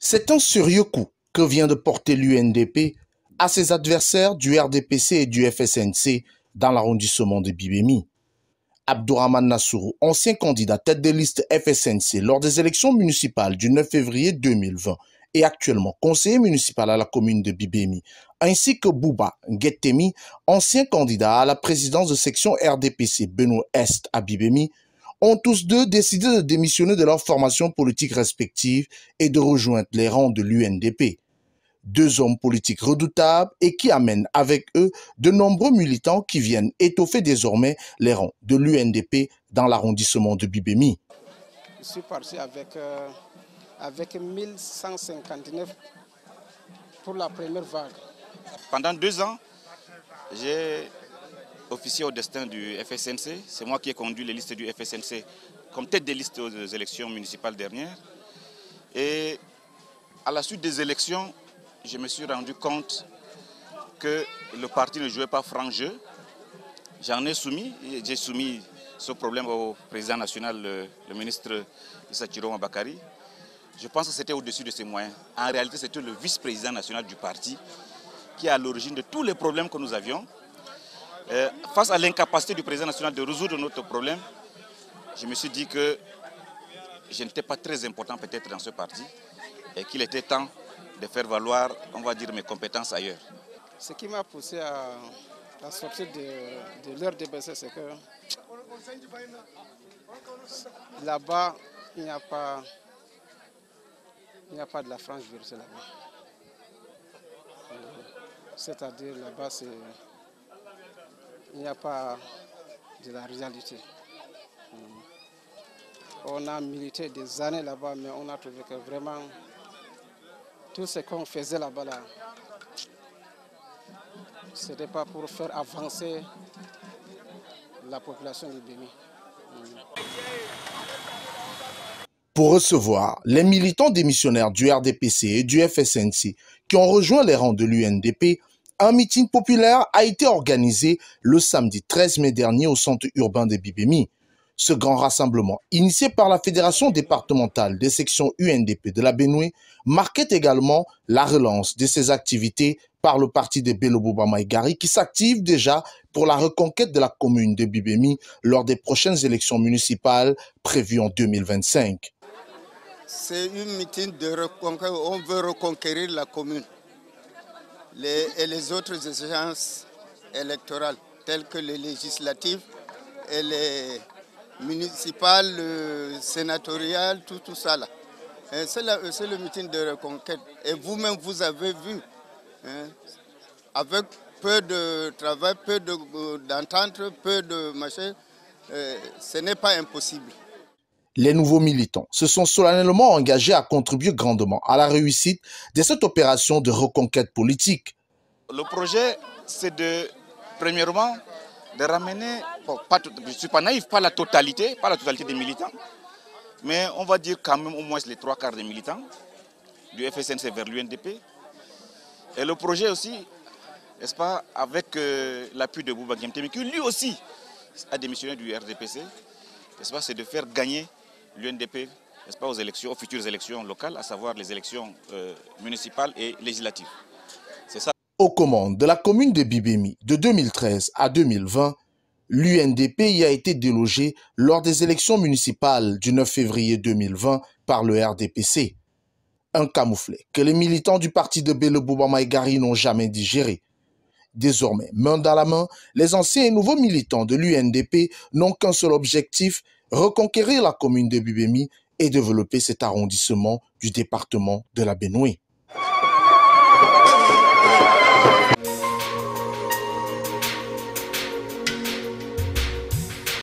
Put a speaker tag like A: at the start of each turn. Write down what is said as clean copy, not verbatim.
A: C'est un sérieux coup que vient de porter l'UNDP à ses adversaires du RDPC et du FSNC dans l'arrondissement de Bibémi. Abdourahmane Nassourou, ancien candidat tête de liste FSNC lors des élections municipales du 9 février 2020 et actuellement conseiller municipal à la commune de Bibémi, ainsi que Bouba Nguetemi, ancien candidat à la présidence de section RDPC Benno-Est à Bibémi, ont tous deux décidé de démissionner de leurs formations politiques respectives et de rejoindre les rangs de l'UNDP. Deux hommes politiques redoutables et qui amènent avec eux de nombreux militants qui viennent étoffer désormais les rangs de l'UNDP dans l'arrondissement de Bibémi.
B: Je suis parti avec 1159 pour la première vague.
C: Pendant 2 ans, j'ai officié au destin du FSNC. C'est moi qui ai conduit les listes du FSNC comme tête des listes aux élections municipales dernières. Et à la suite des élections, je me suis rendu compte que le parti ne jouait pas franc jeu. J'ai soumis ce problème au président national, le ministre Issa Chiroma Bakary. Je pense que c'était au-dessus de ses moyens. En réalité, c'était le vice-président national du parti qui est à l'origine de tous les problèmes que nous avions. Face à l'incapacité du président national de résoudre notre problème, je me suis dit que je n'étais pas très important peut-être dans ce parti et qu'il était temps de faire valoir, on va dire, mes compétences ailleurs.
B: Ce qui m'a poussé à sortir de l'RDPC, c'est que là-bas, il n'y a pas de la franche vérité là-bas. C'est-à-dire là-bas, il n'y a pas de la réalité. On a milité des années là-bas, mais on a trouvé que vraiment tout ce qu'on faisait là-bas, ce n'était pas pour faire avancer la population du Bénin.
A: Pour recevoir les militants démissionnaires du RDPC et du FSNC qui ont rejoint les rangs de l'UNDP, un meeting populaire a été organisé le samedi 13 mai dernier au centre urbain de Bibémi. Ce grand rassemblement, initié par la Fédération départementale des sections UNDP de la Benue, marquait également la relance de ses activités par le parti de Bello Bouba Maïgari qui s'active déjà pour la reconquête de la commune de Bibémi lors des prochaines élections municipales prévues en 2025.
D: C'est une meeting de reconquête, on veut reconquérir la commune et les autres échéances électorales telles que les législatives et les municipales, sénatoriales, tout ça là. C'est le meeting de reconquête. Et vous-même, vous avez vu, avec peu de travail, peu d'entente, peu de machin, ce n'est pas impossible.
A: Les nouveaux militants se sont solennellement engagés à contribuer grandement à la réussite de cette opération de reconquête politique.
C: Le projet, c'est premièrement, de ramener, bon, je ne suis pas naïf, pas la totalité des militants, mais on va dire quand même au moins les 3/4 des militants du FSNC vers l'UNDP. Et le projet aussi, n'est-ce pas, avec l'appui de Bouba Nguetemi, qui lui aussi a démissionné du RDPC, n'est-ce pas, c'est de faire gagner l'UNDP, n'est-ce pas, aux futures élections locales, à savoir les élections municipales et législatives. C'est ça.
A: Aux commandes de la commune de Bibémi de 2013 à 2020, l'UNDP y a été délogée lors des élections municipales du 9 février 2020 par le RDPC. Un camouflet que les militants du parti de Bello Bouba Maïgari n'ont jamais digéré. Désormais, main dans la main, les anciens et nouveaux militants de l'UNDP n'ont qu'un seul objectif, reconquérir la commune de Bibémi et développer cet arrondissement du département de la Benue.